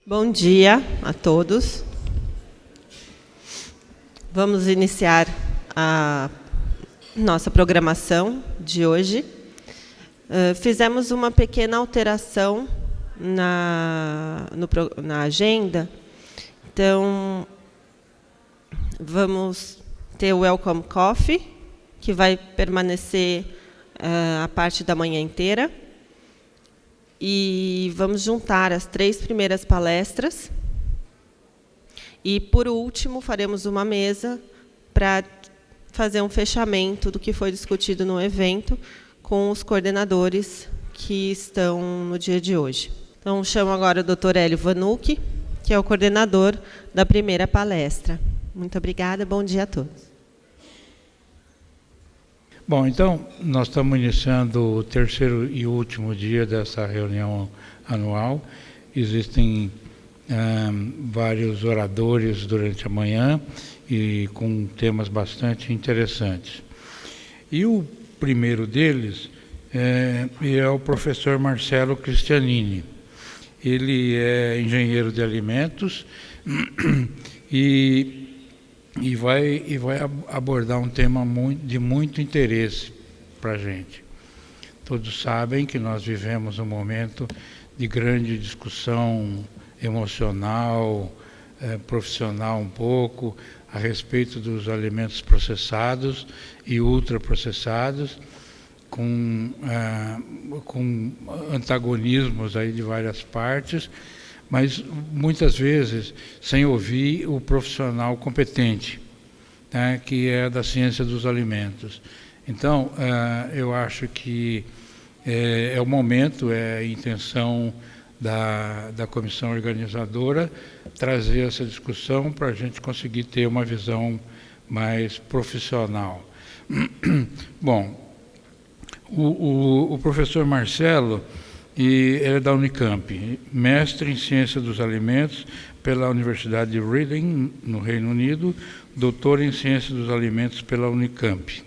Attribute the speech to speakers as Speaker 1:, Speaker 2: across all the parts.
Speaker 1: Bom dia a todos. Vamos iniciar a nossa programação de hoje. Fizemos uma pequena alteração na agenda. Então, vamos ter o Welcome Coffee, que vai permanecer a parte da manhã inteira. E vamos juntar as 3 primeiras palestras. E, por último, faremos uma mesa para fazer um fechamento do que foi discutido no evento com os coordenadores que estão no dia de hoje. Então, chamo agora o Dr. Hélio Vanucchi, que é o coordenador da primeira palestra. Muito obrigada, bom dia a todos.
Speaker 2: Bom, então, nós estamos iniciando o terceiro e último dia dessa reunião anual. Existem vários oradores durante a manhã e com temas bastante interessantes. E o primeiro deles é o professor Marcelo Cristianini. Ele é engenheiro de alimentos e vai abordar um tema de muito interesse para a gente. Todos sabem que nós vivemos um momento de grande discussão emocional, profissional um pouco, a respeito dos alimentos processados e ultraprocessados, com antagonismos aí de várias partes, mas muitas vezes sem ouvir o profissional competente, né, que é da ciência dos alimentos. Então, eu acho que é o momento, é a intenção da comissão organizadora trazer essa discussão para a gente conseguir ter uma visão mais profissional. Bom, o professor Marcelo, ele é da Unicamp, mestre em Ciência dos Alimentos pela Universidade de Reading, no Reino Unido, doutor em Ciência dos Alimentos pela Unicamp.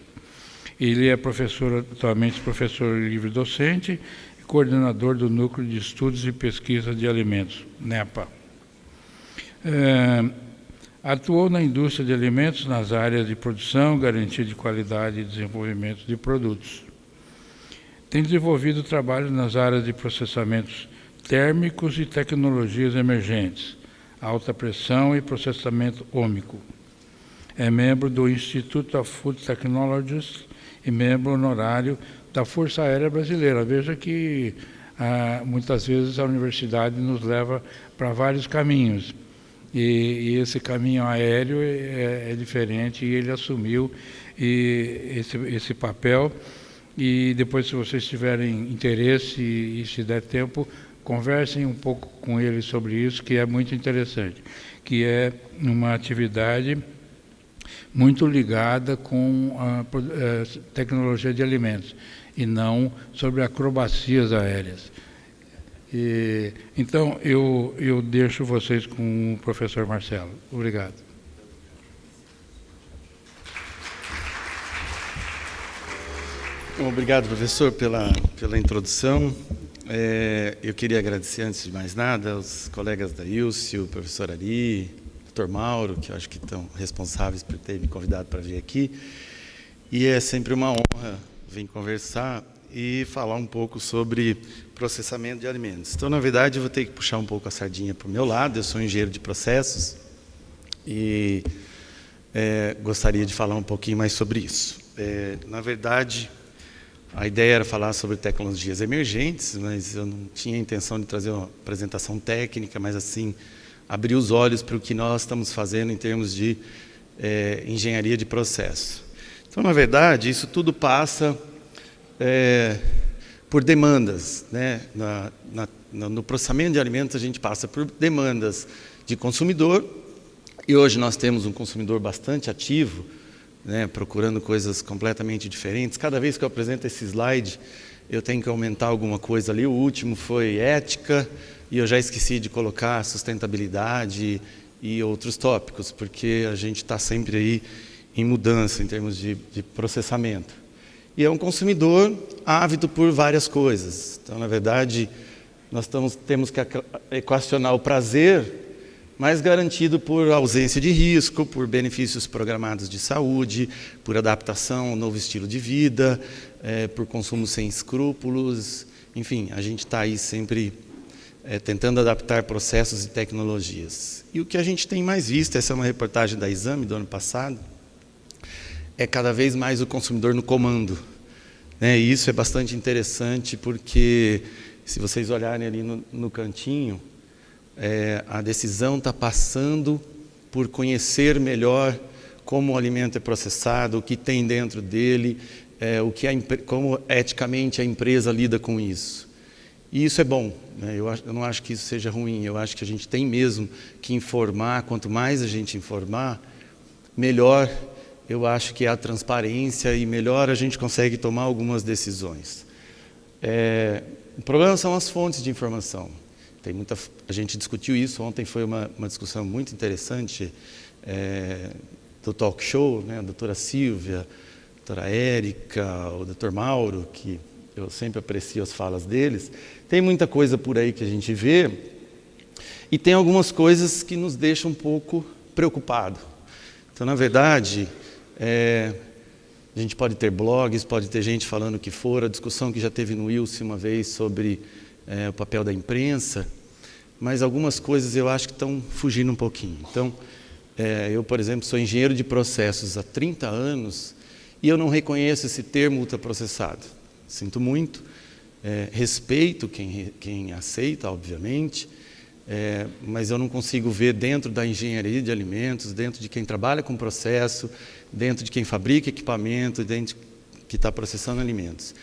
Speaker 2: Ele é atualmente professor livre-docente e coordenador do Núcleo de Estudos e Pesquisa de Alimentos, NEPA. Atuou na indústria de alimentos nas áreas de produção, garantia de qualidade e desenvolvimento de produtos. Tem desenvolvido trabalho nas áreas de processamentos térmicos e tecnologias emergentes, alta pressão e processamento ômico. É membro do Institute of Food Technologies e membro honorário da Força Aérea Brasileira. Veja que muitas vezes a universidade nos leva para vários caminhos. E esse caminho aéreo é diferente e ele assumiu esse papel. E depois, se vocês tiverem interesse e se der tempo, conversem um pouco com ele sobre isso, que é muito interessante, que é uma atividade muito ligada com a tecnologia de alimentos, e não sobre acrobacias aéreas. Então, eu deixo vocês com o professor Marcelo. Obrigado.
Speaker 3: Obrigado, professor, pela introdução. Eu queria agradecer, antes de mais nada, aos colegas da ILSE, o professor Ari, o Dr. Mauro, que eu acho que estão responsáveis por ter me convidado para vir aqui. E é sempre uma honra vir conversar e falar um pouco sobre processamento de alimentos. Então, na verdade, eu vou ter que puxar um pouco a sardinha para o meu lado. Eu sou engenheiro de processos e gostaria de falar um pouquinho mais sobre isso. Na verdade, a ideia era falar sobre tecnologias emergentes, mas eu não tinha a intenção de trazer uma apresentação técnica, mas assim, abrir os olhos para o que nós estamos fazendo em termos de engenharia de processo. Então, na verdade, isso tudo passa por demandas, né? No processamento de alimentos, a gente passa por demandas de consumidor, e hoje nós temos um consumidor bastante ativo, né, procurando coisas completamente diferentes. Cada vez que eu apresento esse slide, eu tenho que aumentar alguma coisa ali. O último foi ética, e eu já esqueci de colocar sustentabilidade e outros tópicos, porque a gente está sempre aí em mudança em termos de processamento. E é um consumidor ávido por várias coisas. Então, na verdade, Nós temos que equacionar o prazer, mas garantido por ausência de risco, por benefícios programados de saúde, por adaptação ao novo estilo de vida, por consumo sem escrúpulos. Enfim, a gente está aí sempre tentando adaptar processos e tecnologias. E o que a gente tem mais visto, essa é uma reportagem da Exame do ano passado, é cada vez mais o consumidor no comando. E isso é bastante interessante, porque se vocês olharem ali no cantinho, a decisão está passando por conhecer melhor como o alimento é processado, o que tem dentro dele, como eticamente a empresa lida com isso. E isso é bom, né? Eu não acho que isso seja ruim, eu acho que a gente tem mesmo que informar, quanto mais a gente informar, melhor eu acho que é a transparência e melhor a gente consegue tomar algumas decisões. O problema são as fontes de informação. A gente discutiu isso, ontem foi uma discussão muito interessante do talk show, né? A doutora Silvia, a doutora Érica, o doutor Mauro, que eu sempre aprecio as falas deles. Tem muita coisa por aí que a gente vê e tem algumas coisas que nos deixam um pouco preocupados. Então, na verdade, a gente pode ter blogs, pode ter gente falando o que for, a discussão que já teve no Wilson uma vez sobre o papel da imprensa, mas algumas coisas eu acho que estão fugindo um pouquinho. Então, eu, por exemplo, sou engenheiro de processos há 30 anos e eu não reconheço esse termo ultraprocessado. Sinto muito, respeito quem aceita, obviamente, mas eu não consigo ver dentro da engenharia de alimentos, dentro de quem trabalha com processo, dentro de quem fabrica equipamento, dentro de que está processando alimentos.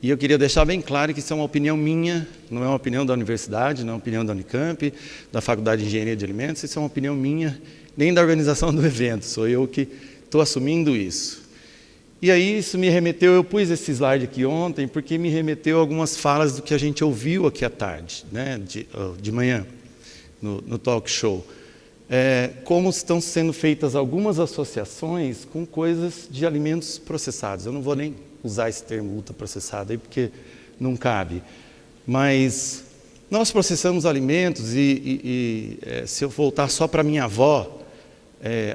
Speaker 3: E eu queria deixar bem claro que isso é uma opinião minha, não é uma opinião da universidade, não é uma opinião da Unicamp, da Faculdade de Engenharia de Alimentos, isso é uma opinião minha, nem da organização do evento, sou eu que estou assumindo isso. E aí isso me remeteu, eu pus esse slide aqui ontem, porque me remeteu a algumas falas do que a gente ouviu aqui à tarde, né, de manhã, no talk show. Como estão sendo feitas algumas associações com coisas de alimentos processados. Eu não vou nem usar esse termo ultraprocessado aí, porque não cabe. Mas nós processamos alimentos e se eu voltar só para minha avó,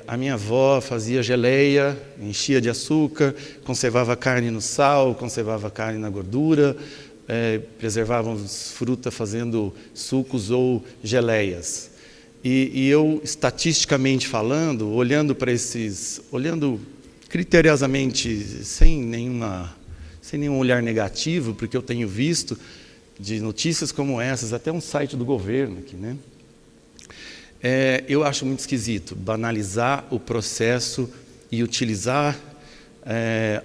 Speaker 3: a minha avó fazia geleia, enchia de açúcar, conservava carne no sal, conservava carne na gordura, preservávamos fruta fazendo sucos ou geleias. E eu, estatisticamente falando, olhando criteriosamente, sem nenhum olhar negativo, porque eu tenho visto de notícias como essas, até um site do governo aqui, né? Eu acho muito esquisito banalizar o processo e utilizar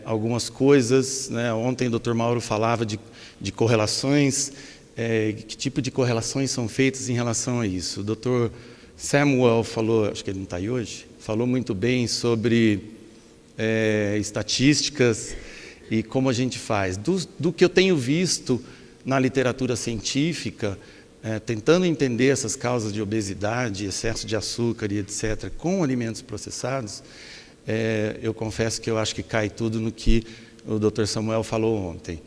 Speaker 3: algumas coisas, né? Ontem o Dr. Mauro falava de correlações, que tipo de correlações são feitas em relação a isso. O Dr. Samuel falou, acho que ele não está aí hoje, falou muito bem sobre estatísticas e como a gente faz. Do que eu tenho visto na literatura científica, tentando entender essas causas de obesidade, excesso de açúcar e etc., com alimentos processados, eu confesso que eu acho que cai tudo no que o Dr. Samuel falou ontem.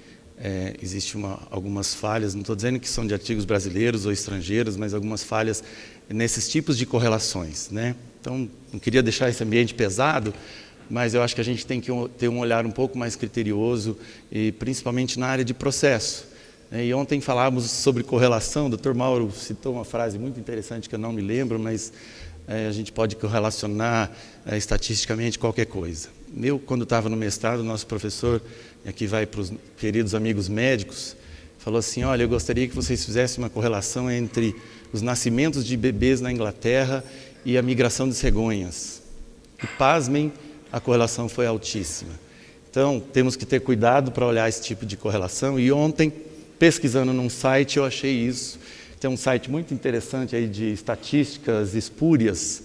Speaker 3: Existem algumas falhas, não estou dizendo que são de artigos brasileiros ou estrangeiros, mas algumas falhas nesses tipos de correlações, né? Então, não queria deixar esse ambiente pesado, mas eu acho que a gente tem que ter um olhar um pouco mais criterioso, e principalmente na área de processo. E ontem falávamos sobre correlação, o Dr. Mauro citou uma frase muito interessante que eu não me lembro, mas a gente pode correlacionar estatisticamente qualquer coisa. Eu, quando estava no mestrado, nosso professor, e aqui vai para os queridos amigos médicos, falou assim, olha, eu gostaria que vocês fizessem uma correlação entre os nascimentos de bebês na Inglaterra e a migração de cegonhas. E, pasmem, a correlação foi altíssima. Então, temos que ter cuidado para olhar esse tipo de correlação. E ontem, pesquisando num site, eu achei isso. Tem um site muito interessante aí de estatísticas espúrias.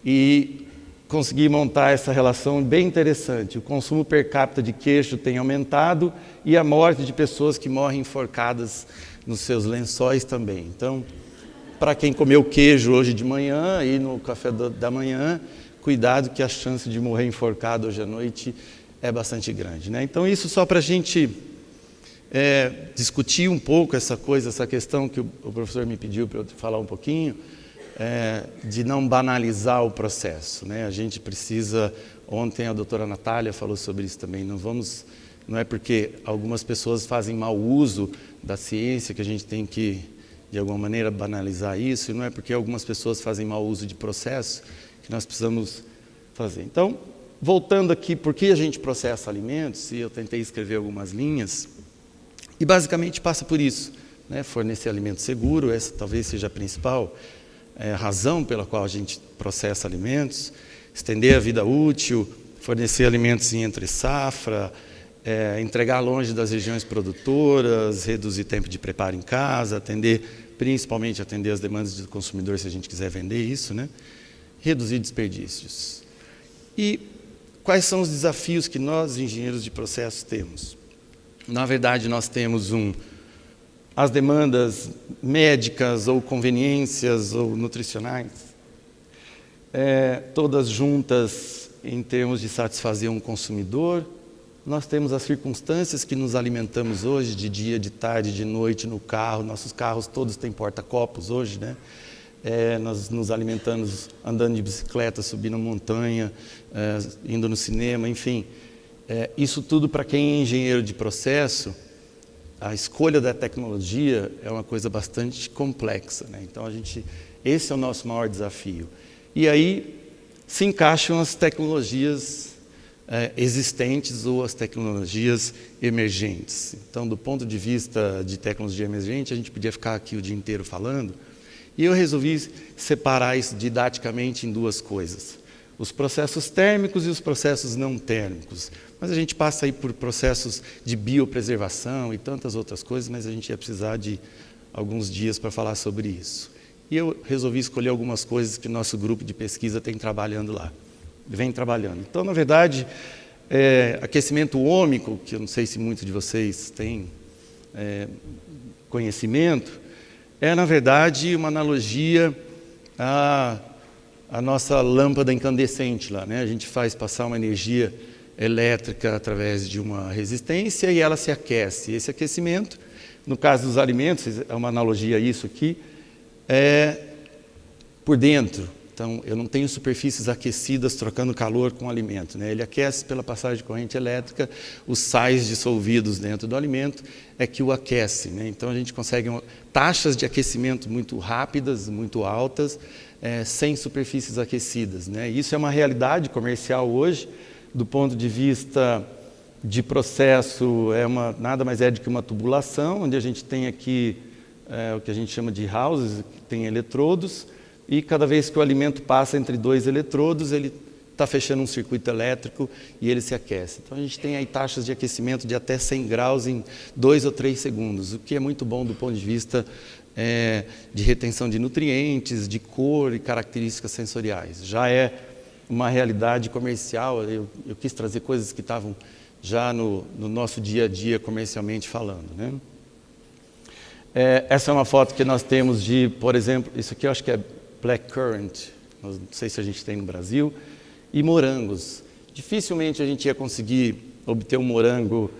Speaker 3: E consegui montar essa relação bem interessante. O consumo per capita de queijo tem aumentado e a morte de pessoas que morrem enforcadas nos seus lençóis também. Então, para quem comeu queijo hoje de manhã e no café da manhã, cuidado que a chance de morrer enforcado hoje à noite é bastante grande, né? Então, isso só para a gente discutir um pouco essa questão que o professor me pediu para eu falar um pouquinho, de não banalizar o processo, né? A gente precisa, ontem a doutora Natália falou sobre isso também, não é porque algumas pessoas fazem mau uso da ciência que a gente tem que, de alguma maneira, banalizar isso, e não é porque algumas pessoas fazem mau uso de processo que nós precisamos fazer. Então, voltando aqui, por que a gente processa alimentos, e eu tentei escrever algumas linhas, e basicamente passa por isso, né? Fornecer alimento seguro, essa talvez seja a principal razão pela qual a gente processa alimentos, estender a vida útil, fornecer alimentos em entre safra, entregar longe das regiões produtoras, reduzir tempo de preparo em casa, principalmente atender as demandas do consumidor se a gente quiser vender isso, né? Reduzir desperdícios. E quais são os desafios que nós, engenheiros de processos, temos? Na verdade, nós temos as demandas médicas ou conveniências ou nutricionais, todas juntas em termos de satisfazer um consumidor. Nós temos as circunstâncias que nos alimentamos hoje, de dia, de tarde, de noite, no carro. Nossos carros todos têm porta-copos hoje, né? Nós nos alimentamos andando de bicicleta, subindo montanha, indo no cinema, enfim. Isso tudo, para quem é engenheiro de processo, a escolha da tecnologia é uma coisa bastante complexa, né? Então, esse é o nosso maior desafio. E aí se encaixam as tecnologias existentes ou as tecnologias emergentes. Então, do ponto de vista de tecnologia emergente, a gente podia ficar aqui o dia inteiro falando, e eu resolvi separar isso didaticamente em duas coisas: os processos térmicos e os processos não térmicos. Mas a gente passa aí por processos de biopreservação e tantas outras coisas, mas a gente ia precisar de alguns dias para falar sobre isso. E eu resolvi escolher algumas coisas que o nosso grupo de pesquisa vem trabalhando. Então, na verdade, aquecimento ômico, que eu não sei se muitos de vocês têm conhecimento, na verdade, uma analogia à nossa lâmpada incandescente lá, né? A gente faz passar uma energia elétrica através de uma resistência e ela se aquece. Esse aquecimento, no caso dos alimentos, é uma analogia a isso aqui, por dentro. Então, eu não tenho superfícies aquecidas trocando calor com o alimento, né? Ele aquece pela passagem de corrente elétrica, os sais dissolvidos dentro do alimento é que o aquece, né? Então, a gente consegue taxas de aquecimento muito rápidas, muito altas, sem superfícies aquecidas, né? Isso é uma realidade comercial hoje. Do ponto de vista de processo, nada mais é do que uma tubulação, onde a gente tem aqui o que a gente chama de houses, que tem eletrodos, e cada vez que o alimento passa entre dois eletrodos, ele está fechando um circuito elétrico e ele se aquece. Então, a gente tem aí taxas de aquecimento de até 100 graus em 2 ou 3 segundos, o que é muito bom do ponto de vista de retenção de nutrientes, de cor e características sensoriais. Já é uma realidade comercial. Eu quis trazer coisas que estavam já no nosso dia a dia comercialmente falando, né? Essa é uma foto que nós temos de, por exemplo, isso aqui eu acho que é blackcurrant, não sei se a gente tem no Brasil, e morangos. Dificilmente a gente ia conseguir obter um morango,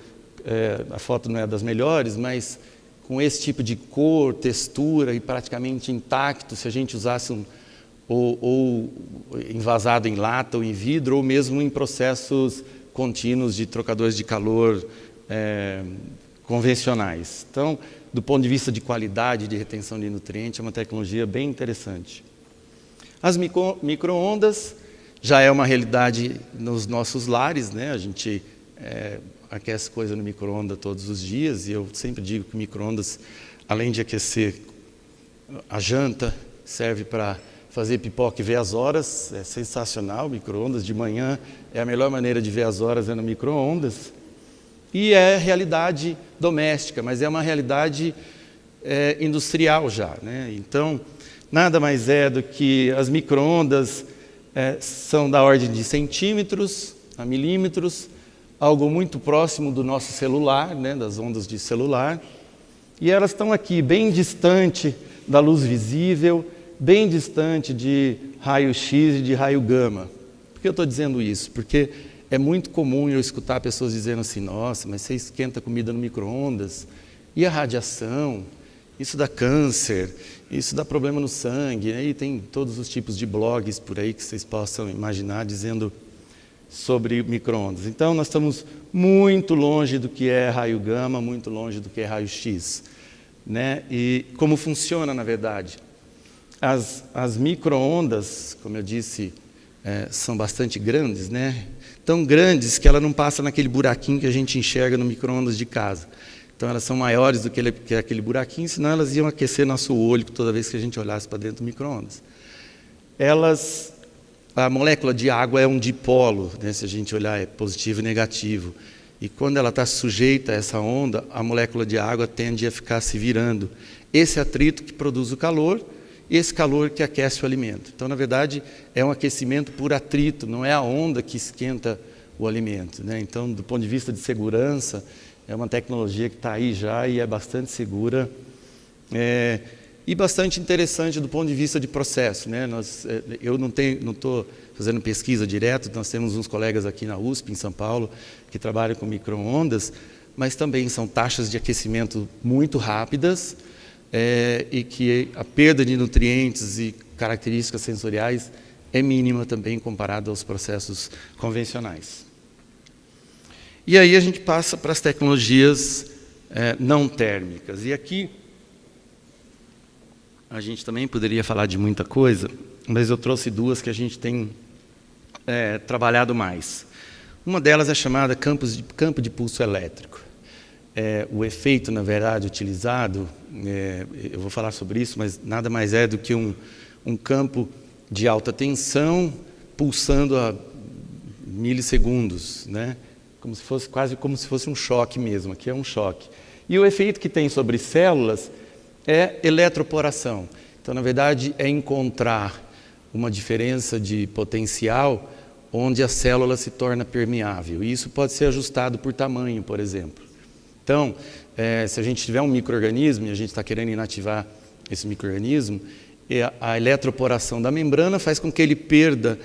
Speaker 3: a foto não é das melhores, mas com esse tipo de cor, textura e praticamente intacto, se a gente usasse ou envasado em lata ou em vidro, ou mesmo em processos contínuos de trocadores de calor convencionais. Então, do ponto de vista de qualidade de retenção de nutrientes, é uma tecnologia bem interessante. As micro-ondas já é uma realidade nos nossos lares, né? A gente aquece coisa no micro-ondas todos os dias, e eu sempre digo que o micro-ondas, além de aquecer a janta, serve para fazer pipoca e ver as horas. É sensacional. Micro-ondas de manhã é a melhor maneira de ver as horas, no micro-ondas. E é realidade doméstica, mas é uma realidade industrial já, né? Então, nada mais é do que as micro-ondas são da ordem de centímetros a milímetros, algo muito próximo do nosso celular, né, das ondas de celular. E elas estão aqui, bem distante da luz visível, bem distante de raio-x e de raio gama. Por que eu estou dizendo isso? Porque é muito comum eu escutar pessoas dizendo assim, nossa, mas você esquenta comida no micro-ondas, e a radiação, isso dá câncer, isso dá problema no sangue, né? E tem todos os tipos de blogs por aí que vocês possam imaginar dizendo sobre micro-ondas. Então, nós estamos muito longe do que é raio gama, muito longe do que é raio-x, né? E como funciona, na verdade? As micro-ondas, como eu disse, são bastante grandes, né? Tão grandes que ela não passa naquele buraquinho que a gente enxerga no micro-ondas de casa. Então, elas são maiores do que aquele buraquinho, senão elas iam aquecer nosso olho toda vez que a gente olhasse para dentro do micro-ondas. A molécula de água é um dipolo, né? Se a gente olhar, é positivo e negativo. E quando ela está sujeita a essa onda, a molécula de água tende a ficar se virando. Esse atrito que produz o calor, e esse calor que aquece o alimento. Então, na verdade, é um aquecimento por atrito, não é a onda que esquenta o alimento, né? Então, do ponto de vista de segurança, é uma tecnologia que está aí já e é bastante segura e bastante interessante do ponto de vista de processo, né? Eu não estou fazendo pesquisa direto, nós temos uns colegas aqui na USP, em São Paulo, que trabalham com micro-ondas, mas também são taxas de aquecimento muito rápidas e que a perda de nutrientes e características sensoriais é mínima também comparado aos processos convencionais. E aí a gente passa para as tecnologias não térmicas. E aqui a gente também poderia falar de muita coisa, mas eu trouxe duas que a gente tem trabalhado mais. Uma delas é chamada campo de pulso elétrico. O efeito, na verdade, utilizado, eu vou falar sobre isso, mas nada mais é do que um campo de alta tensão pulsando a milissegundos, né? Quase como se fosse um choque mesmo, aqui é um choque. E o efeito que tem sobre células é eletroporação. Então, na verdade, é encontrar uma diferença de potencial onde a célula se torna permeável. E isso pode ser ajustado por tamanho, por exemplo. Então, se a gente tiver um micro-organismo e a gente está querendo inativar esse micro-organismo, a eletroporação da membrana faz com que ele perca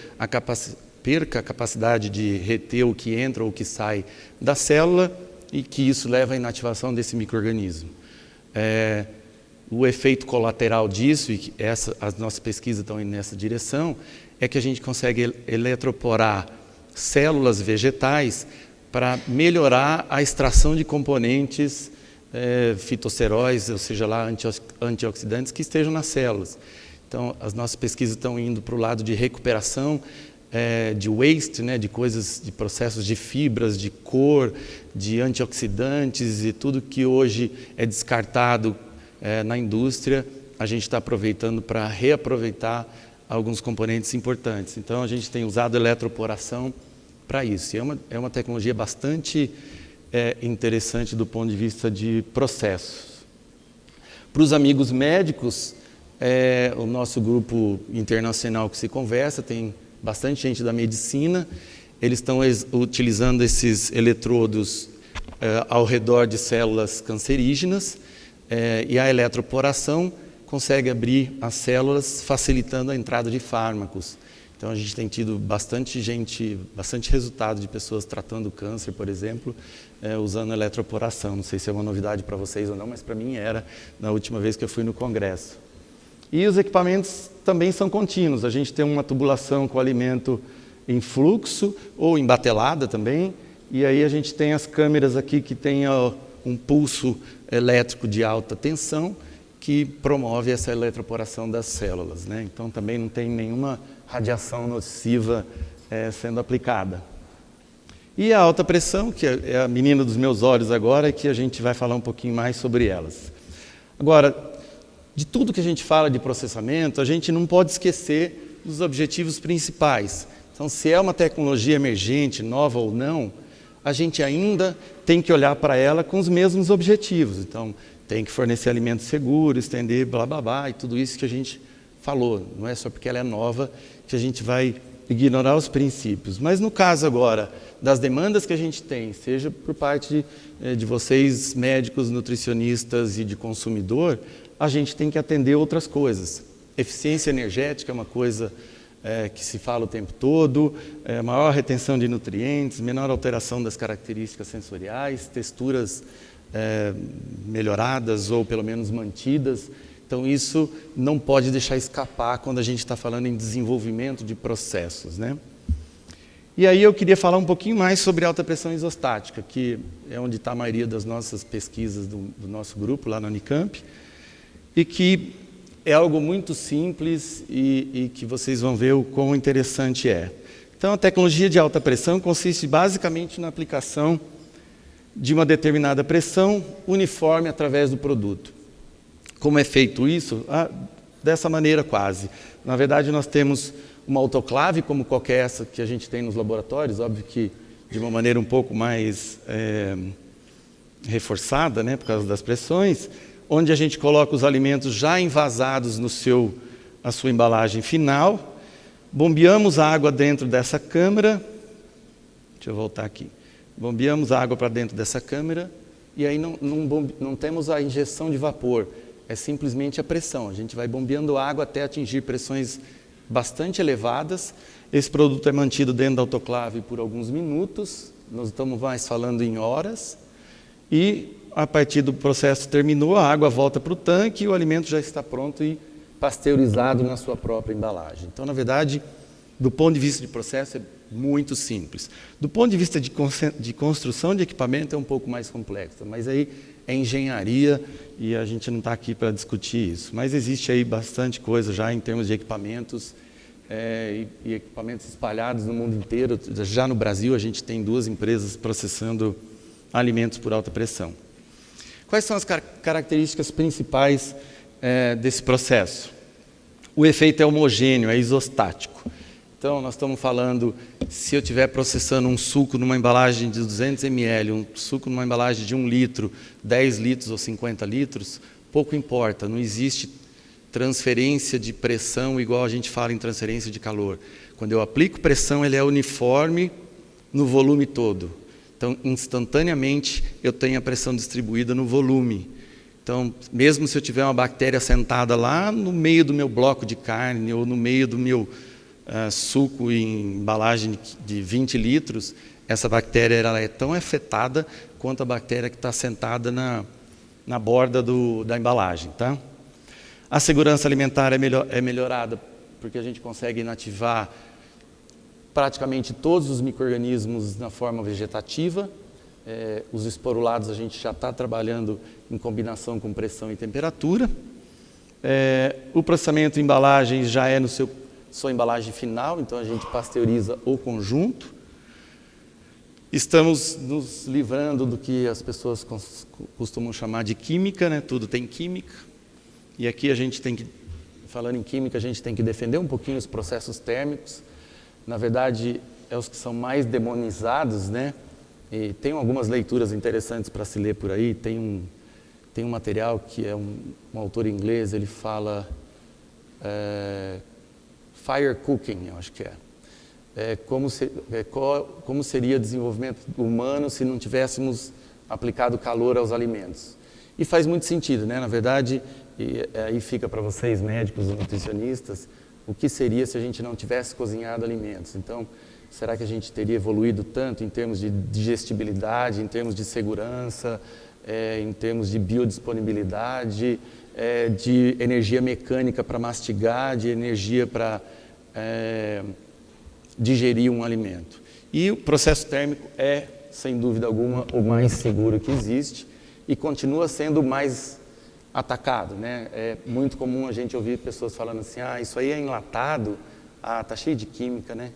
Speaker 3: a capacidade de reter o que entra ou o que sai da célula e que isso leva à inativação desse micro-organismo. O efeito colateral disso, e as nossas pesquisas estão indo nessa direção, é que a gente consegue eletroporar células vegetais para melhorar a extração de componentes fitosteróis, ou seja, lá antioxidantes que estejam nas células. Então, as nossas pesquisas estão indo para o lado de recuperação de waste, né, de coisas, de processos de fibras, de cor, de antioxidantes e tudo que hoje é descartado na indústria, a gente está aproveitando para reaproveitar alguns componentes importantes. Então, a gente tem usado eletroporação para isso. E é uma tecnologia bastante interessante do ponto de vista de processos. Para os amigos médicos, o nosso grupo internacional que se conversa, tem bastante gente da medicina, eles estão utilizando esses eletrodos ao redor de células cancerígenas, e a eletroporação consegue abrir as células, facilitando a entrada de fármacos. Então, a gente tem tido bastante resultado de pessoas tratando câncer, por exemplo, usando eletroporação. Não sei se é uma novidade para vocês ou não, mas para mim era na última vez que eu fui no congresso. E os equipamentos também são contínuos. A gente tem uma tubulação com alimento em fluxo ou em batelada também. E aí a gente tem as câmeras aqui que tem um pulso elétrico de alta tensão que promove essa eletroporação das células, né? Então, também não tem nenhuma radiação nociva sendo aplicada. E a alta pressão, que é a menina dos meus olhos agora, que a gente vai falar um pouquinho mais sobre elas. Agora, de tudo que a gente fala de processamento, a gente não pode esquecer dos objetivos principais. Então, se é uma tecnologia emergente, nova ou não, a gente ainda tem que olhar para ela com os mesmos objetivos. Então, tem que fornecer alimentos seguros, estender blá blá blá, e tudo isso que a gente falou. Não é só porque ela é nova que a gente vai ignorar os princípios. Mas no caso agora das demandas que a gente tem, seja por parte de vocês, médicos, nutricionistas e de consumidor, a gente tem que atender outras coisas. Eficiência energética é uma coisa que se fala o tempo todo, maior retenção de nutrientes, menor alteração das características sensoriais, texturas melhoradas ou pelo menos mantidas. Então isso não pode deixar escapar quando a gente está falando em desenvolvimento de processos, né? E aí eu queria falar um pouquinho mais sobre alta pressão isostática, que é onde está a maioria das nossas pesquisas do nosso grupo lá na Unicamp, e que é algo muito simples e que vocês vão ver o quão interessante é. Então, a tecnologia de alta pressão consiste basicamente na aplicação de uma determinada pressão uniforme através do produto. Como é feito isso? Dessa maneira quase. Na verdade, nós temos uma autoclave, como qualquer essa que a gente tem nos laboratórios, óbvio que de uma maneira um pouco mais reforçada, né, por causa das pressões, onde a gente coloca os alimentos já envasados na sua embalagem final, bombeamos a água dentro dessa câmara, deixa eu voltar aqui, bombeamos a água para dentro dessa câmara, e aí não temos a injeção de vapor, é simplesmente a pressão, a gente vai bombeando a água até atingir pressões bastante elevadas. Esse produto é mantido dentro da autoclave por alguns minutos, nós estamos mais falando em horas, e a partir do processo terminou, a água volta para o tanque e o alimento já está pronto e pasteurizado na sua própria embalagem. Então, na verdade, do ponto de vista de processo, é muito simples. Do ponto de vista de construção de equipamento, é um pouco mais complexo, mas aí é engenharia e a gente não está aqui para discutir isso. Mas existe aí bastante coisa já em termos de equipamentos e equipamentos espalhados no mundo inteiro. Já no Brasil, a gente tem 2 empresas processando alimentos por alta pressão. Quais são as características principais desse processo? O efeito é homogêneo, é isostático. Então, nós estamos falando, se eu estiver processando um suco numa embalagem de 200 ml, um suco numa embalagem de 1 litro, 10 litros ou 50 litros, pouco importa, não existe transferência de pressão igual a gente fala em transferência de calor. Quando eu aplico pressão, ele é uniforme no volume todo. Então, instantaneamente, eu tenho a pressão distribuída no volume. Então, mesmo se eu tiver uma bactéria sentada lá no meio do meu bloco de carne ou no meio do meu suco em embalagem de 20 litros, essa bactéria ela é tão afetada quanto a bactéria que está sentada na borda da embalagem. Tá? A segurança alimentar é melhorada porque a gente consegue inativar praticamente todos os micro-organismos na forma vegetativa. Os esporulados a gente já está trabalhando em combinação com pressão e temperatura. O processamento em embalagens já é sua embalagem final, então a gente pasteuriza o conjunto. Estamos nos livrando do que as pessoas costumam chamar de química, né? Tudo tem química. E aqui a gente tem que, falando em química, a gente tem que defender um pouquinho os processos térmicos. Na verdade, é os que são mais demonizados, né? E tem algumas leituras interessantes para se ler por aí. Tem um material que é um autor inglês, ele fala fire cooking, eu acho que como seria o desenvolvimento humano se não tivéssemos aplicado calor aos alimentos. E faz muito sentido, né? Na verdade, aí fica para vocês, médicos e nutricionistas, o que seria se a gente não tivesse cozinhado alimentos. Então, será que a gente teria evoluído tanto em termos de digestibilidade, em termos de segurança, em termos de biodisponibilidade, de energia mecânica para mastigar, de energia para digerir um alimento? E o processo térmico é, sem dúvida alguma, o mais seguro que existe e continua sendo o mais atacado, né? É muito comum a gente ouvir pessoas falando assim, isso aí é enlatado, tá cheio de química, né?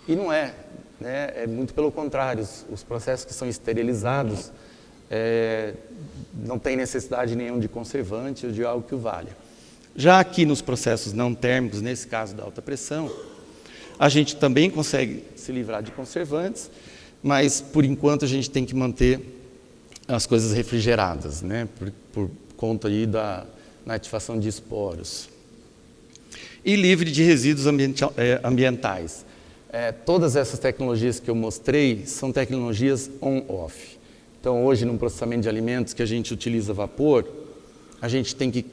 Speaker 3: E não é, né? É muito pelo contrário, os processos que são esterilizados não tem necessidade nenhuma de conservante ou de algo que o valha. Já aqui nos processos não térmicos, nesse caso da alta pressão, a gente também consegue se livrar de conservantes, mas por enquanto a gente tem que manter as coisas refrigeradas, né? Por conta aí da ativação de esporos. E livre de resíduos ambientais. Todas essas tecnologias que eu mostrei são tecnologias on-off. Então, hoje, no processamento de alimentos que a gente utiliza vapor, a gente tem que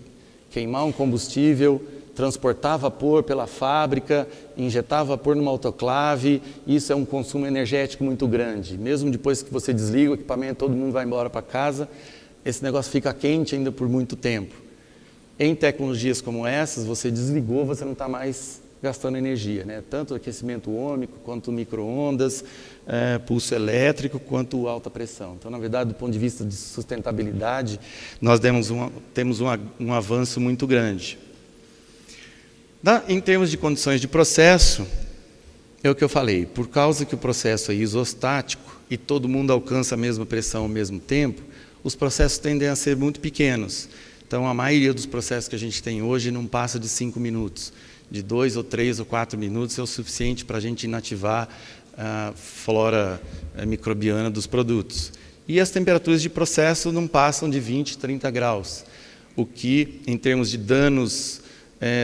Speaker 3: queimar um combustível, transportar vapor pela fábrica, injetar vapor numa autoclave, isso é um consumo energético muito grande. Mesmo depois que você desliga o equipamento, todo mundo vai embora para casa, esse negócio fica quente ainda por muito tempo. Em tecnologias como essas, você desligou, você não está mais gastando energia, né? Tanto aquecimento ômico, quanto micro-ondas, pulso elétrico, quanto alta pressão. Então, na verdade, do ponto de vista de sustentabilidade, nós temos um avanço muito grande. Em termos de condições de processo, é o que eu falei, por causa que o processo é isostático e todo mundo alcança a mesma pressão ao mesmo tempo, os processos tendem a ser muito pequenos. Então, a maioria dos processos que a gente tem hoje não passa de 5 minutos. De 2 ou 3 ou 4 minutos é o suficiente para a gente inativar a flora microbiana dos produtos. E as temperaturas de processo não passam de 20, 30 graus, o que, em termos de danos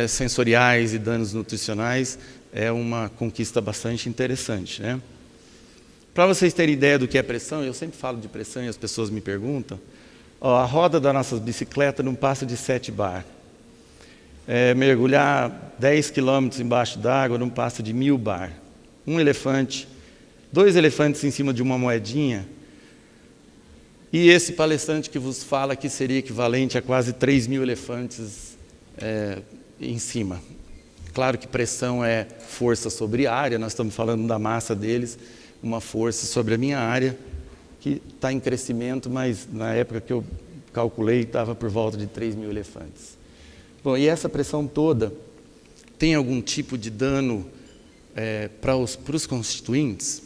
Speaker 3: sensoriais e danos nutricionais, é uma conquista bastante interessante, né? Para vocês terem ideia do que é pressão, eu sempre falo de pressão e as pessoas me perguntam, a roda da nossa bicicleta não passa de 7 bar. Mergulhar 10 quilômetros embaixo d'água não passa de 1000 bar. 2 elefantes em cima de uma moedinha, e esse palestrante que vos fala que seria equivalente a quase 3.000 elefantes em cima. Claro que pressão é força sobre área, nós estamos falando da massa deles, uma força sobre a minha área, que está em crescimento, mas na época que eu calculei estava por volta de 3.000 elefantes. Bom, e essa pressão toda tem algum tipo de dano para os constituintes?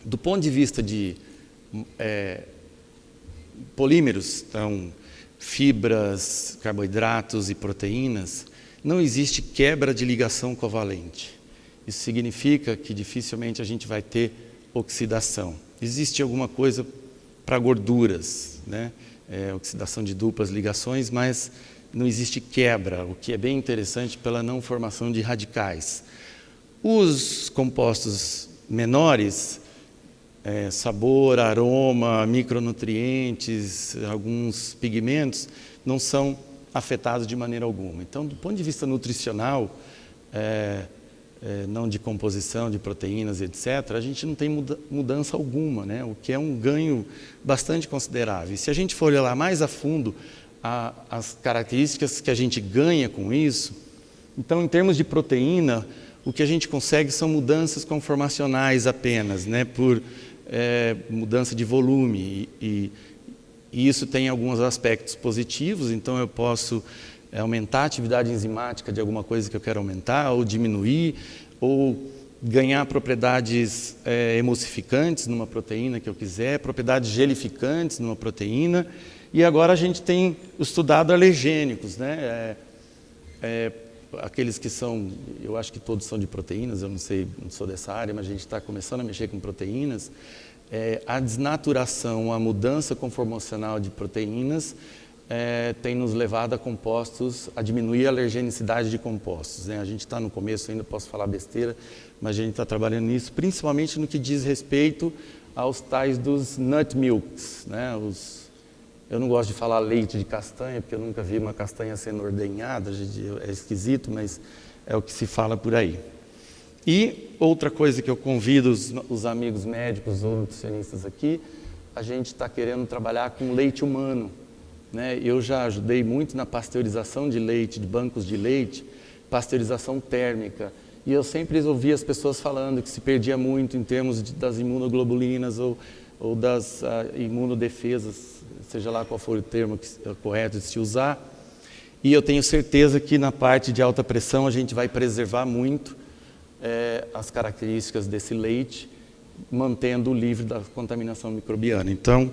Speaker 3: Do ponto de vista de polímeros, então, fibras, carboidratos e proteínas, não existe quebra de ligação covalente. Isso significa que dificilmente a gente vai ter oxidação. Existe alguma coisa para gorduras, né? Oxidação de duplas ligações, mas não existe quebra, o que é bem interessante pela não formação de radicais. Os compostos menores, sabor, aroma, micronutrientes, alguns pigmentos, não são afetados de maneira alguma. Então, do ponto de vista nutricional, não de composição de proteínas, etc., a gente não tem mudança alguma, né? O que é um ganho bastante considerável. E se a gente for olhar mais a fundo as características que a gente ganha com isso, então, em termos de proteína, o que a gente consegue são mudanças conformacionais apenas, né? Por mudança de volume. E isso tem alguns aspectos positivos, então eu posso aumentar a atividade enzimática de alguma coisa que eu quero aumentar, ou diminuir, ou ganhar propriedades emulsificantes numa proteína que eu quiser, propriedades gelificantes numa proteína, e agora a gente tem estudado alergênicos, né? Aqueles que são, eu acho que todos são de proteínas, eu não sei, não sou dessa área, mas a gente está começando a mexer com proteínas. A desnaturação, a mudança conformacional de proteínas tem nos levado a compostos, a diminuir a alergenicidade de compostos, né? A gente está no começo ainda, posso falar besteira, mas a gente está trabalhando nisso, principalmente no que diz respeito aos tais dos nut milks, né? Eu não gosto de falar leite de castanha, porque eu nunca vi uma castanha sendo ordenhada, é esquisito, mas é o que se fala por aí. E outra coisa que eu convido os amigos médicos ou nutricionistas aqui, a gente está querendo trabalhar com leite humano, né? Eu já ajudei muito na pasteurização de leite, de bancos de leite, pasteurização térmica, e eu sempre ouvi as pessoas falando que se perdia muito em termos das imunoglobulinas ou das imunodefesas, seja lá qual for o termo correto de se usar. E eu tenho certeza que na parte de alta pressão a gente vai preservar muito as características desse leite, mantendo livre da contaminação microbiana. Então,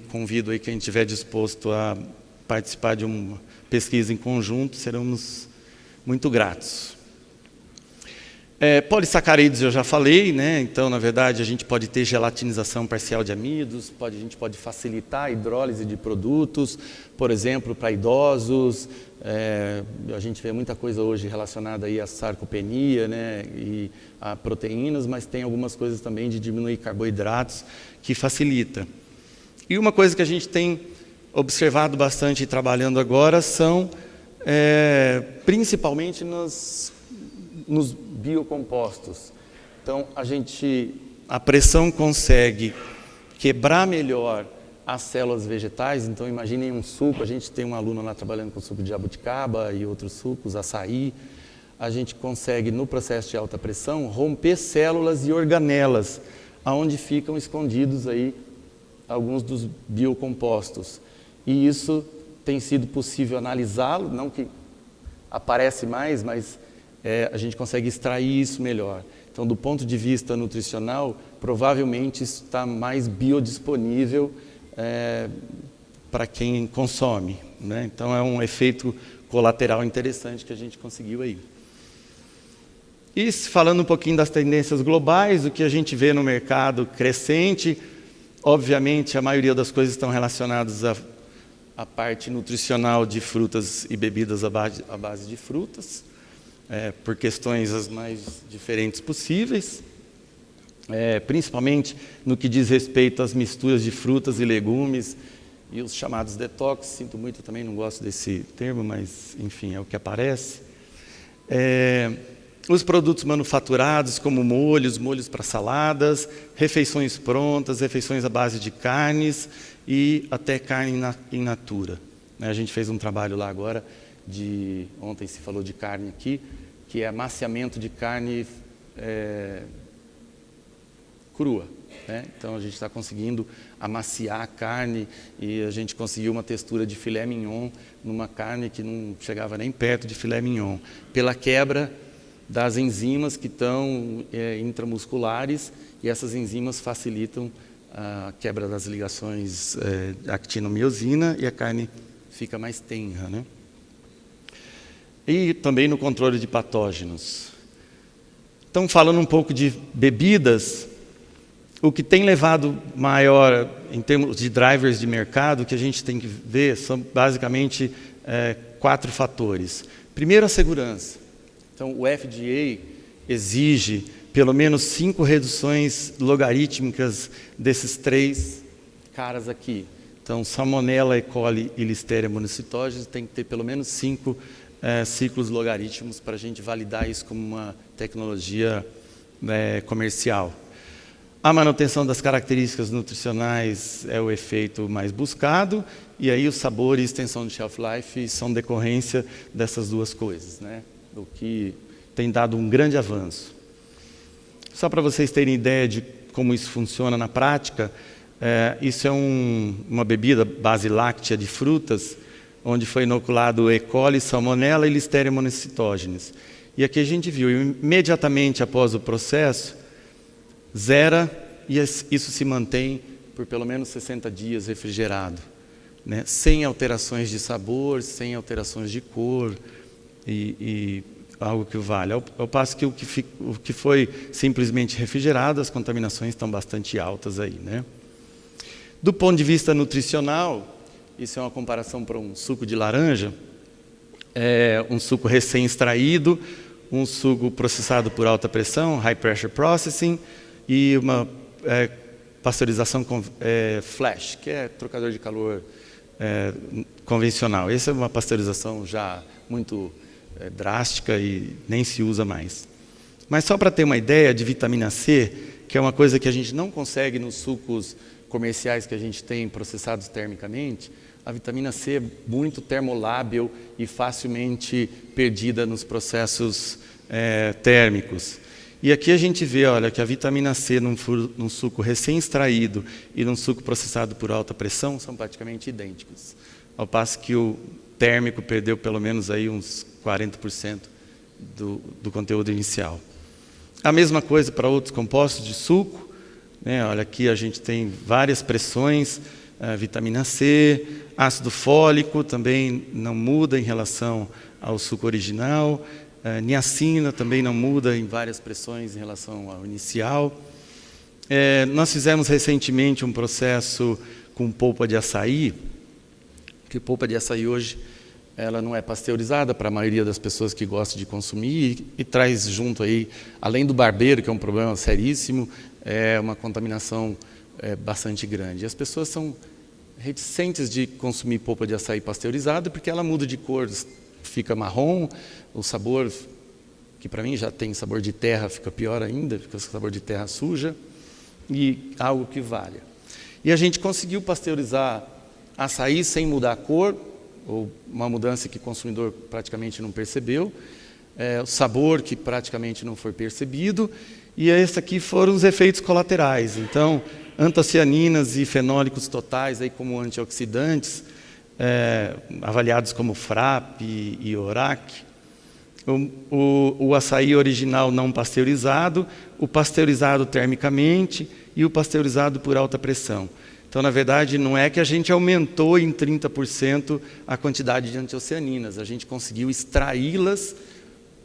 Speaker 3: convido aí quem estiver disposto a participar de uma pesquisa em conjunto, seremos muito gratos. Polissacarídeos eu já falei, né? Então, na verdade, a gente pode ter gelatinização parcial de amidos, a gente pode facilitar a hidrólise de produtos, por exemplo, para idosos. A gente vê muita coisa hoje relacionada aí à sarcopenia, né? E a proteínas, mas tem algumas coisas também de diminuir carboidratos que facilita. E uma coisa que a gente tem observado bastante e trabalhando agora são principalmente nos biocompostos. Então, a pressão consegue quebrar melhor as células vegetais. Então, imaginem um suco, a gente tem um aluno lá trabalhando com suco de jabuticaba e outros sucos, açaí. A gente consegue, no processo de alta pressão, romper células e organelas, onde ficam escondidos aí alguns dos biocompostos. E isso tem sido possível analisá-lo, não que aparece mais, mas a gente consegue extrair isso melhor. Então, do ponto de vista nutricional, provavelmente isso está mais biodisponível para quem consome, né? Então, é um efeito colateral interessante que a gente conseguiu aí. E falando um pouquinho das tendências globais, o que a gente vê no mercado crescente, obviamente a maioria das coisas estão relacionadas à parte nutricional de frutas e bebidas à base de frutas, por questões as mais diferentes possíveis, principalmente no que diz respeito às misturas de frutas e legumes e os chamados detox. Sinto muito, também não gosto desse termo, mas enfim, é o que aparece. Os produtos manufaturados, como molhos para saladas, refeições prontas, refeições à base de carnes e até carne in natura. A gente fez um trabalho lá agora, ontem se falou de carne aqui, que é amaciamento de carne crua, né? Então a gente está conseguindo amaciar a carne e a gente conseguiu uma textura de filé mignon numa carne que não chegava nem perto de filé mignon, pela quebra das enzimas que estão intramusculares, e essas enzimas facilitam a quebra das ligações actinomiosina e a carne fica mais tenra, né? E também no controle de patógenos. Então, falando um pouco de bebidas, o que tem levado maior em termos de drivers de mercado, que a gente tem que ver, são basicamente 4 fatores. Primeiro, a segurança. Então, o FDA exige pelo menos 5 reduções logarítmicas desses 3 caras aqui. Então, Salmonella, E. coli e Listeria monocytogenes tem que ter pelo menos 5 ciclos logarítmicos para a gente validar isso como uma tecnologia comercial. A manutenção das características nutricionais é o efeito mais buscado, e aí o sabor e extensão de shelf life são decorrência dessas 2 coisas, né? O que tem dado um grande avanço. Só para vocês terem ideia de como isso funciona na prática, isso é uma bebida base láctea de frutas, onde foi inoculado E. coli, Salmonella e Listeria monocytogenes. E aqui a gente viu, imediatamente após o processo, zera, e isso se mantém por pelo menos 60 dias refrigerado, né? Sem alterações de sabor, sem alterações de cor, e algo que vale. Ao passo que o que foi simplesmente refrigerado, as contaminações estão bastante altas aí, né? Do ponto de vista nutricional, isso é uma comparação para um suco de laranja, um suco recém-extraído, um suco processado por alta pressão, high pressure processing, e uma pasteurização flash, que é trocador de calor convencional. Essa é uma pasteurização já muito drástica e nem se usa mais. Mas só para ter uma ideia de vitamina C, que é uma coisa que a gente não consegue nos sucos comerciais que a gente tem processados termicamente, a vitamina C é muito termolábil e facilmente perdida nos processos térmicos. E aqui a gente vê, olha, que a vitamina C num suco recém-extraído e num suco processado por alta pressão são praticamente idênticos, ao passo que o térmico perdeu pelo menos aí uns 40% do conteúdo inicial. A mesma coisa para outros compostos de suco, né? Olha, aqui a gente tem várias pressões, vitamina C, ácido fólico também não muda em relação ao suco original, niacina também não muda em várias pressões em relação ao inicial. Nós fizemos recentemente um processo com polpa de açaí, que polpa de açaí hoje ela não é pasteurizada para a maioria das pessoas que gostam de consumir e traz junto aí, além do barbeiro, que é um problema seríssimo, uma contaminação bastante grande. As pessoas são reticentes de consumir polpa de açaí pasteurizada porque ela muda de cor fica marrom, o sabor, que para mim já tem sabor de terra, fica pior ainda, fica sabor de terra suja, e algo que valha. E a gente conseguiu pasteurizar açaí sem mudar a cor, ou uma mudança que o consumidor praticamente não percebeu, o sabor que praticamente não foi percebido, e esses aqui foram os efeitos colaterais. Então, antocianinas e fenólicos totais, aí como antioxidantes, avaliados como FRAP e ORAC, o açaí original não pasteurizado, o pasteurizado termicamente e o pasteurizado por alta pressão. Então, na verdade, não é que a gente aumentou em 30% a quantidade de antocianinas, a gente conseguiu extraí-las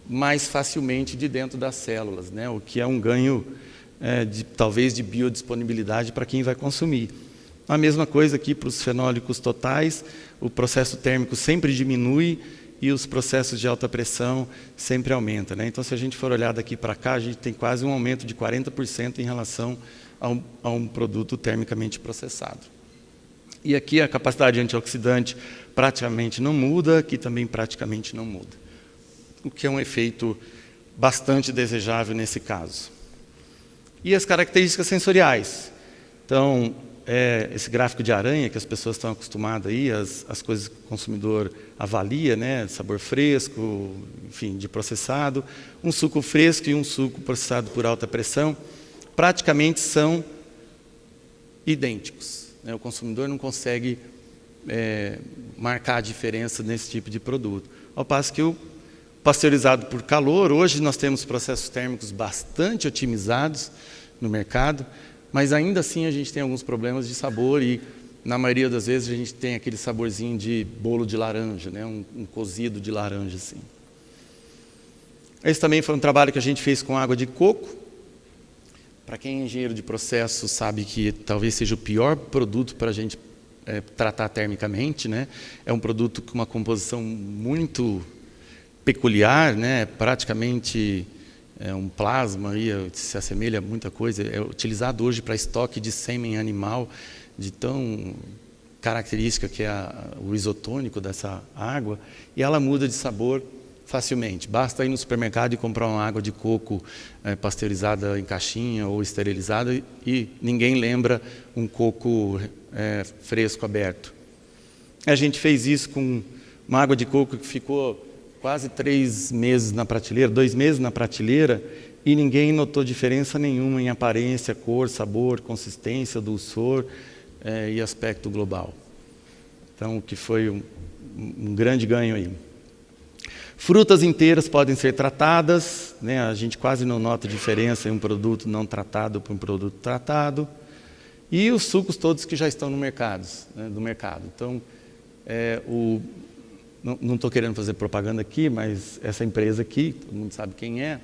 Speaker 3: mais facilmente de dentro das células, né? O que é um ganho, talvez, de biodisponibilidade para quem vai consumir. A mesma coisa aqui para os fenólicos totais, o processo térmico sempre diminui e os processos de alta pressão sempre aumentam, né? Então, se a gente for olhar daqui para cá, a gente tem quase um aumento de 40% em relação a um produto termicamente processado. E aqui a capacidade antioxidante praticamente não muda, aqui também praticamente não muda, o que é um efeito bastante desejável nesse caso. E as características sensoriais. Então, esse gráfico de aranha que as pessoas estão acostumadas aí, as coisas que o consumidor avalia, né, sabor fresco, enfim, de processado, um suco fresco e um suco processado por alta pressão, praticamente são idênticos, né? O consumidor não consegue marcar a diferença nesse tipo de produto. Ao passo que o pasteurizado por calor, hoje nós temos processos térmicos bastante otimizados no mercado, mas ainda assim a gente tem alguns problemas de sabor e, na maioria das vezes, a gente tem aquele saborzinho de bolo de laranja, né? Um cozido de laranja, assim. Esse também foi um trabalho que a gente fez com água de coco. Para quem é engenheiro de processo sabe que talvez seja o pior produto para a gente tratar termicamente, né? É um produto com uma composição muito peculiar, né? Praticamente um plasma, aí, se assemelha a muita coisa. É utilizado hoje para estoque de sêmen animal, de tão característica que é o isotônico dessa água, e ela muda de sabor facilmente. Basta ir no supermercado e comprar uma água de coco pasteurizada em caixinha ou esterilizada e ninguém lembra um coco fresco aberto. A gente fez isso com uma água de coco que ficou quase 3 meses na prateleira, 2 meses na prateleira, e ninguém notou diferença nenhuma em aparência, cor, sabor, consistência, dulçor e aspecto global. Então, o que foi um grande ganho aí. Frutas inteiras podem ser tratadas, né? A gente quase não nota diferença em um produto não tratado para um produto tratado. E os sucos todos que já estão no mercado, né, do mercado. Então, não estou querendo fazer propaganda aqui, mas essa empresa aqui, todo mundo sabe quem é,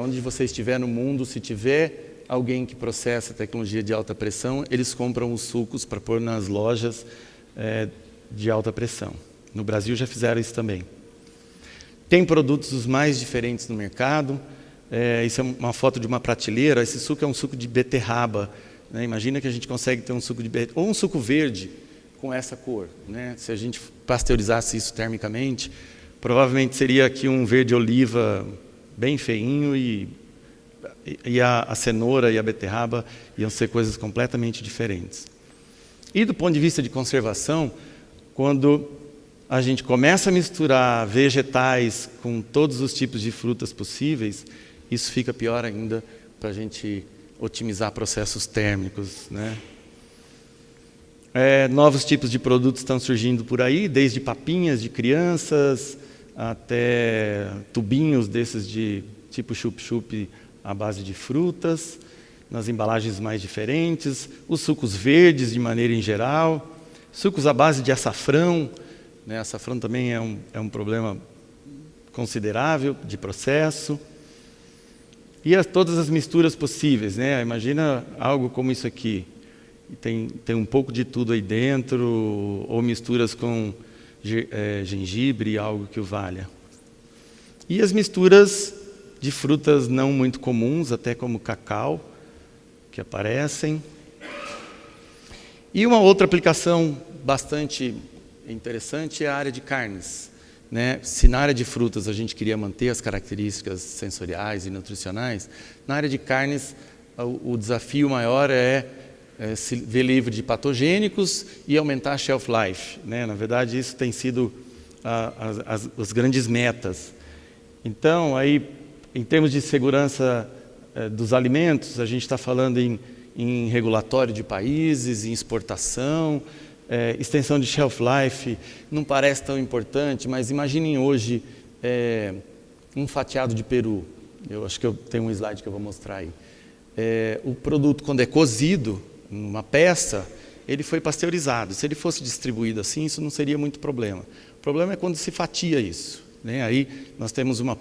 Speaker 3: onde você estiver no mundo, se tiver alguém que processa tecnologia de alta pressão, eles compram os sucos para pôr nas lojas de alta pressão. No Brasil já fizeram isso também. Tem produtos os mais diferentes no mercado. Isso é uma foto de uma prateleira. Esse suco é um suco de beterraba, né? Imagina que a gente consegue ter um suco de beterraba, ou um suco verde com essa cor, né? Se a gente pasteurizasse isso termicamente, provavelmente seria aqui um verde oliva bem feinho e a cenoura e a beterraba iam ser coisas completamente diferentes. E do ponto de vista de conservação, quando a gente começa a misturar vegetais com todos os tipos de frutas possíveis, isso fica pior ainda para a gente otimizar processos térmicos, né? Novos tipos de produtos estão surgindo por aí, desde papinhas de crianças até tubinhos desses de tipo chup-chup à base de frutas, nas embalagens mais diferentes, os sucos verdes de maneira em geral, sucos à base de açafrão, né? Açafrão também é um problema considerável de processo. E todas as misturas possíveis, né? Imagina algo como isso aqui. Tem um pouco de tudo aí dentro, ou misturas com gengibre, algo que o valha. E as misturas de frutas não muito comuns, até como cacau, que aparecem. E uma outra aplicação bastante interessante é a área de carnes. né? Se na área de frutas a gente queria manter as características sensoriais e nutricionais, na área de carnes o desafio maior é se ver livre de patogênicos e aumentar a shelf life, né? Na verdade, isso tem sido as grandes metas. Então, aí, em termos de segurança dos alimentos, a gente está falando em regulatório de países, em exportação, extensão de shelf life, não parece tão importante, mas imaginem hoje um fatiado de peru. Eu acho que eu tenho um slide que eu vou mostrar aí. O produto, quando é cozido, numa peça, ele foi pasteurizado. Se ele fosse distribuído assim, isso não seria muito problema. O problema é quando se fatia isso, né? Aí nós temos uma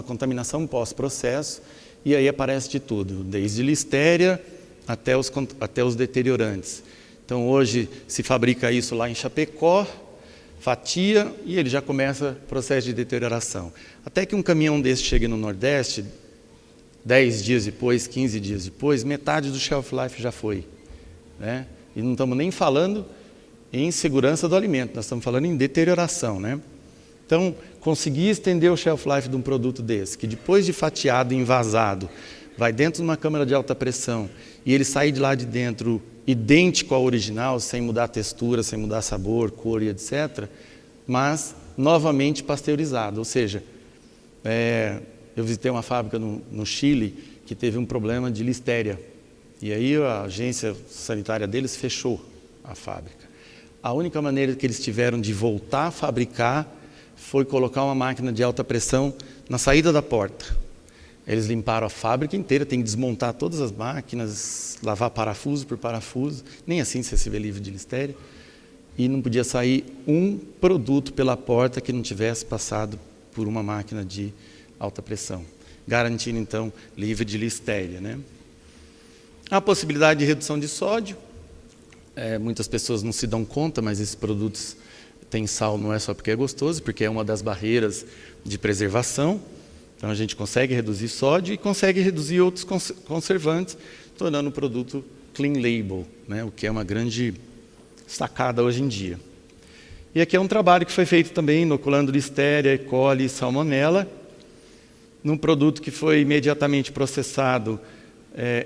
Speaker 3: contaminação pós-processo, e aí aparece de tudo, desde listéria até os deteriorantes. Então, hoje se fabrica isso lá em Chapecó, fatia, e ele já começa o processo de deterioração. Até que um caminhão desse chegue no Nordeste, 10 dias depois, 15 dias depois, metade do shelf life já foi, né? E não estamos nem falando em segurança do alimento, nós estamos falando em deterioração, né? Então, conseguir estender o shelf life de um produto desse, que depois de fatiado e envasado, vai dentro de uma câmara de alta pressão, e ele sair de lá de dentro idêntico ao original, sem mudar a textura, sem mudar sabor, cor e etc., mas novamente pasteurizado, ou seja, eu visitei uma fábrica no Chile que teve um problema de listéria. E aí a agência sanitária deles fechou a fábrica. A única maneira que eles tiveram de voltar a fabricar foi colocar uma máquina de alta pressão na saída da porta. Eles limparam a fábrica inteira, tem que desmontar todas as máquinas, lavar parafuso por parafuso, nem assim você se vê livre de listéria. E não podia sair um produto pela porta que não tivesse passado por uma máquina de alta pressão, garantindo, então, livre de listéria, né? A possibilidade de redução de sódio, muitas pessoas não se dão conta, mas esses produtos têm sal não é só porque é gostoso, porque é uma das barreiras de preservação. Então, a gente consegue reduzir sódio e consegue reduzir outros conservantes, tornando o produto clean label, né? O que é uma grande sacada hoje em dia. E aqui é um trabalho que foi feito também, inoculando listéria, E. coli e salmonella, num produto que foi imediatamente processado.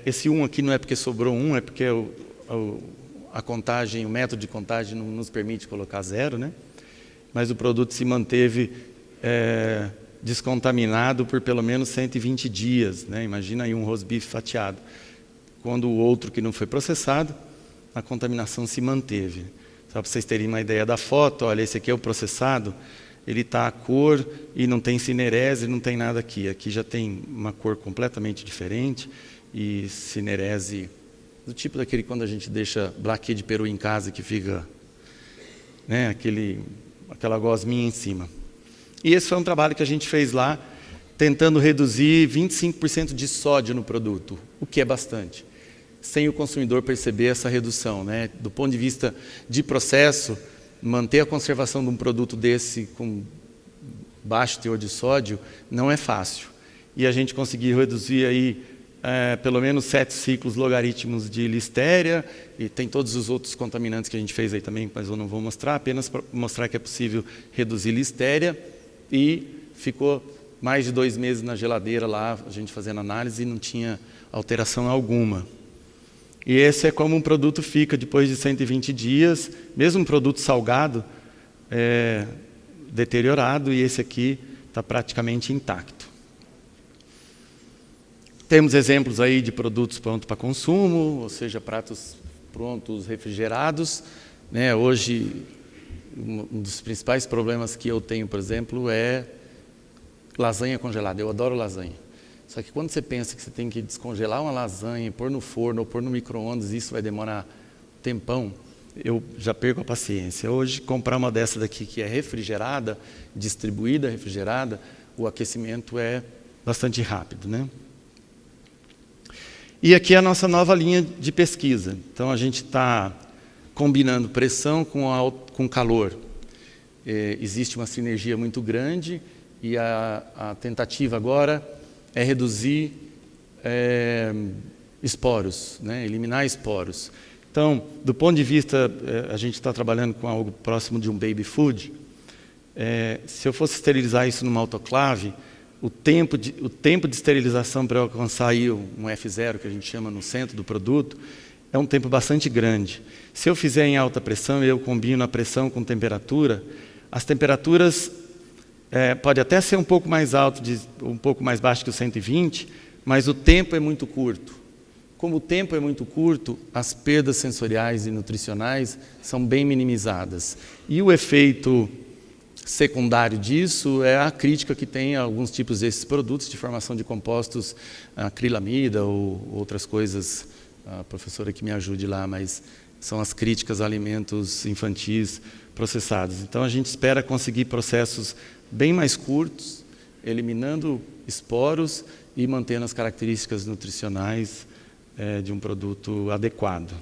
Speaker 3: Esse 1 aqui não é porque sobrou 1, é porque a contagem, o método de contagem não nos permite colocar 0, né? Mas o produto se manteve descontaminado por pelo menos 120 dias, né? Imagina aí um roast beef fatiado. Quando o outro que não foi processado, a contaminação se manteve. Só para vocês terem uma ideia da foto, olha, esse aqui é o processado, ele está a cor e não tem cinerese, não tem nada aqui. Aqui já tem uma cor completamente diferente e cinerese do tipo daquele quando a gente deixa blaquê de peru em casa que fica, né, aquela gosminha em cima. E esse foi um trabalho que a gente fez lá, tentando reduzir 25% de sódio no produto, o que é bastante, sem o consumidor perceber essa redução, né? Do ponto de vista de processo, manter a conservação de um produto desse com baixo teor de sódio não é fácil. E a gente conseguiu reduzir aí pelo menos 7 ciclos logaritmos de listéria, e tem todos os outros contaminantes que a gente fez aí também, mas eu não vou mostrar, apenas para mostrar que é possível reduzir listéria, e ficou mais de 2 meses na geladeira lá, a gente fazendo análise, e não tinha alteração alguma. E esse é como um produto fica depois de 120 dias, mesmo um produto salgado, deteriorado, e esse aqui está praticamente intacto. Temos exemplos aí de produtos prontos para consumo, ou seja, pratos prontos refrigerados, né? Hoje, um dos principais problemas que eu tenho, por exemplo, é lasanha congelada. Eu adoro lasanha. Só que quando você pensa que você tem que descongelar uma lasanha, pôr no forno ou pôr no micro-ondas, isso vai demorar um tempão, eu já perco a paciência. Hoje, comprar uma dessa daqui que é refrigerada, distribuída refrigerada, o aquecimento é bastante rápido, né? E aqui é a nossa nova linha de pesquisa. Então, a gente está combinando pressão com calor. Existe uma sinergia muito grande e a tentativa agora é reduzir esporos, né? Eliminar esporos. Então, do ponto de vista, a gente está trabalhando com algo próximo de um baby food, Se eu fosse esterilizar isso numa autoclave, o tempo de esterilização para eu alcançar aí um F0, que a gente chama no centro do produto, é um tempo bastante grande. Se eu fizer em alta pressão e eu combino a pressão com temperatura, as temperaturas pode até ser um pouco mais alto, um pouco mais baixo que o 120, mas o tempo é muito curto. Como o tempo é muito curto, as perdas sensoriais e nutricionais são bem minimizadas. E o efeito secundário disso é a crítica que tem a alguns tipos desses produtos de formação de compostos, acrilamida ou outras coisas. A professora que me ajude lá, mas são as críticas a alimentos infantis processados. Então, a gente espera conseguir processos bem mais curtos, eliminando esporos e mantendo as características nutricionais de um produto adequado.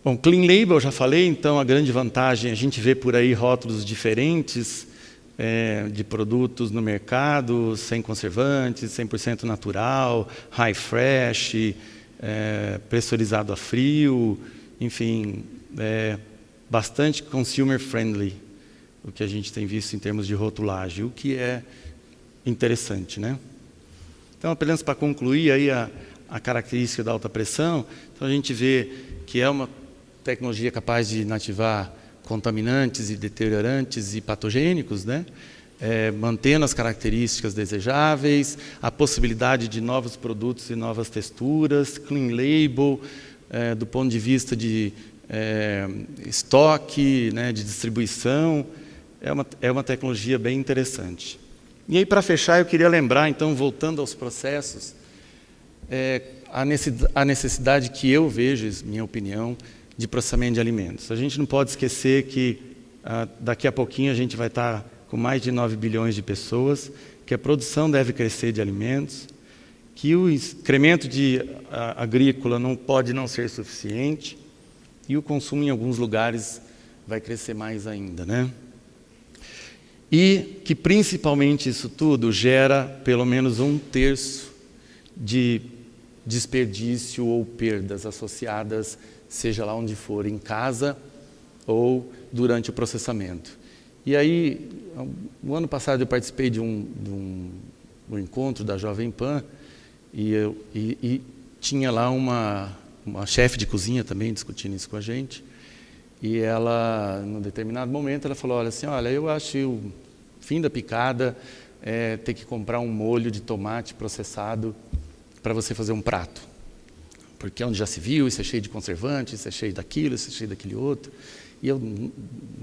Speaker 3: Bom, Clean Label, eu já falei, então a grande vantagem, a gente vê por aí rótulos diferentes de produtos no mercado, sem conservantes, 100% natural, high fresh, pressurizado a frio, enfim, bastante consumer friendly, o que a gente tem visto em termos de rotulagem, o que é interessante, né? Então, apenas para concluir aí a característica da alta pressão, então a gente vê que é uma tecnologia capaz de inativar contaminantes e deteriorantes e patogênicos, né? Mantendo as características desejáveis, a possibilidade de novos produtos e novas texturas, clean label, do ponto de vista de estoque, né, de distribuição, é uma tecnologia bem interessante. E aí, para fechar, eu queria lembrar, então, voltando aos processos, a necessidade que eu vejo, minha opinião, de processamento de alimentos. A gente não pode esquecer que daqui a pouquinho a gente vai estar com mais de 9 bilhões de pessoas, que a produção deve crescer de alimentos, que o incremento agrícola não pode não ser suficiente e o consumo em alguns lugares vai crescer mais ainda, né? E que principalmente isso tudo gera pelo menos 1/3 de desperdício ou perdas associadas, seja lá onde for, em casa ou durante o processamento. E aí, no ano passado eu participei de um encontro da Jovem Pan e tinha lá uma chefe de cozinha também discutindo isso com a gente. E ela, num determinado momento, ela falou, olha, eu acho o fim da picada ter que comprar um molho de tomate processado para você fazer um prato. Porque é onde já se viu, isso é cheio de conservante, isso é cheio daquilo, isso é cheio daquele outro. E eu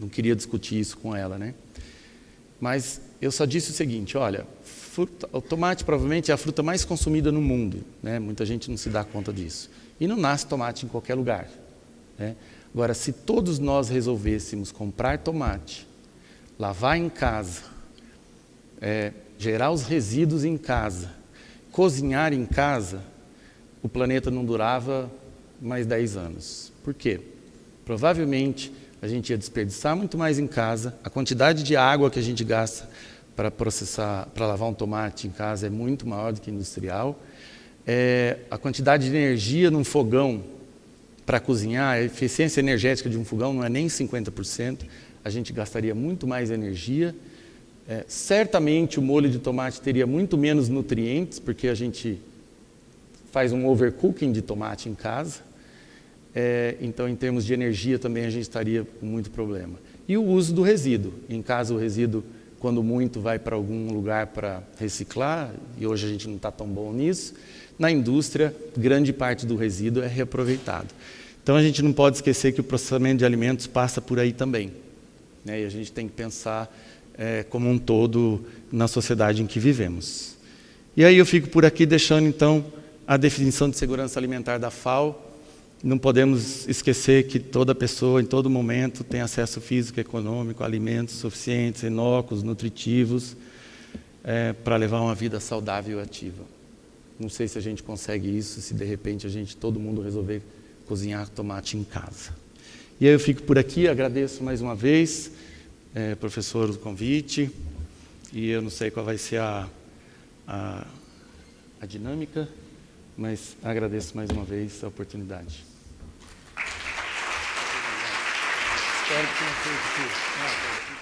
Speaker 3: não queria discutir isso com ela, né? Mas eu só disse o seguinte, olha, o tomate provavelmente é a fruta mais consumida no mundo, né? Muita gente não se dá conta disso. E não nasce tomate em qualquer lugar, né? Agora, se todos nós resolvêssemos comprar tomate, lavar em casa, gerar os resíduos em casa, cozinhar em casa, o planeta não durava mais 10 anos. Por quê? Provavelmente a gente ia desperdiçar muito mais em casa, a quantidade de água que a gente gasta para processar, para lavar um tomate em casa é muito maior do que industrial, a quantidade de energia num fogão para cozinhar, a eficiência energética de um fogão não é nem 50%, a gente gastaria muito mais energia. Certamente o molho de tomate teria muito menos nutrientes, porque a gente faz um overcooking de tomate em casa. Então, em termos de energia, também a gente estaria com muito problema. E o uso do resíduo. Em casa, o resíduo, quando muito, vai para algum lugar para reciclar, e hoje a gente não está tão bom nisso. Na indústria, grande parte do resíduo é reaproveitado. Então, a gente não pode esquecer que o processamento de alimentos passa por aí também, né? E a gente tem que pensar como um todo na sociedade em que vivemos. E aí eu fico por aqui deixando, então, a definição de segurança alimentar da FAO. Não podemos esquecer que toda pessoa, em todo momento, tem acesso físico e econômico a alimentos suficientes, inócuos, nutritivos, para levar uma vida saudável e ativa. Não sei se a gente consegue isso, se de repente todo mundo resolver cozinhar tomate em casa. E aí eu fico por aqui, agradeço mais uma vez, professor, o convite, e eu não sei qual vai ser a dinâmica, mas agradeço mais uma vez a oportunidade.
Speaker 2: Espero que tenha feito aqui.